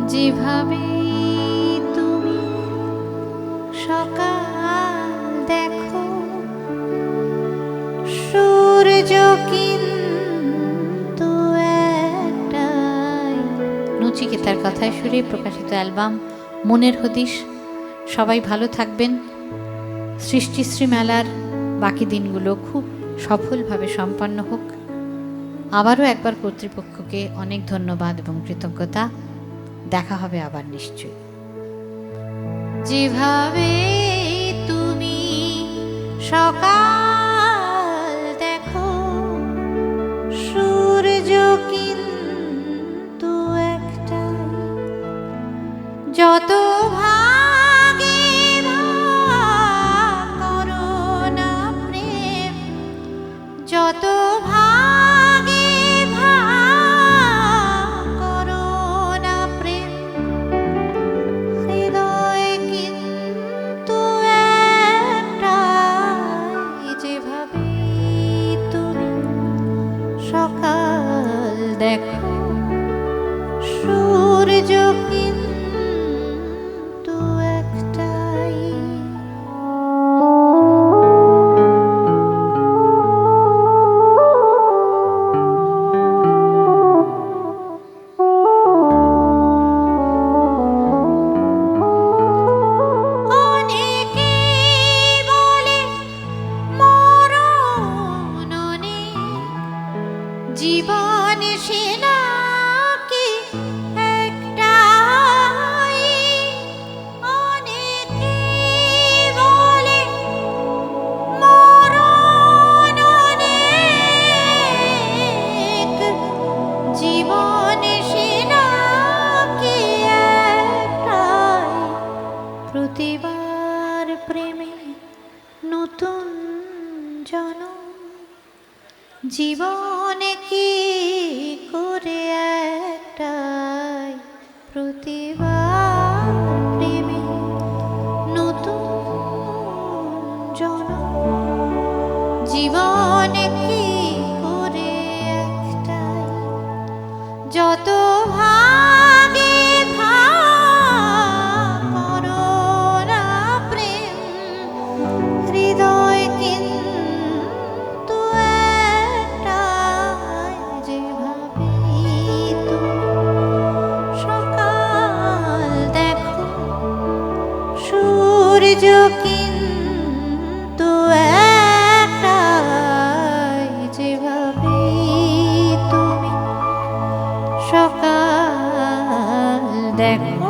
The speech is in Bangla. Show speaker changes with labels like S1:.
S1: যেভাবে তুমি সকাল দেখো, সূর্য কিন্তু একটাই। নচিকেতার কথায় সুরে প্রকাশিত অ্যালবাম মনের হদিশ। সবাই ভালো থাকবেন। সৃষ্টিশ্রী মেলার বাকি দিনগুলো খুব সফলভাবে সম্পন্ন হোক। আবারও একবার কর্তৃপক্ষকে অনেক ধন্যবাদ এবং কৃতজ্ঞতা। দেখা হবে আবার নিশ্চয়ই। যেভাবে তুমি সকাল দেখো, সূর্য কিন্তু একটাই। যত ভাগে ভাগ করো না প্রেম, যত ভাগে ভাগ করো না প্রেম, হৃদয় কিন্তু একটাই। যেভাবে তুমি সকাল দেখো, সূর্য কিন্তু একটাই। অনেকে বলে মরণ অনেক, জীবন সে নাকি একটাই। অনেকে বলে মরণ অনেক, জীবন সে নাকি একটাই। প্রতিবার প্রেমে নতুন জনম, জীবনে কি করে একটাই। প্রতিবার প্রেমে নতুন জনম, জীবনে কি করে একটাই। যত ভাগে ভাগ করো না প্রেম, হৃদয় কিন্তু একটাই। যেভাবে তুমি সকাল দেখো, সূর্য কিন্তু একটাই। যেভাবে তুমি সকাল দেখো,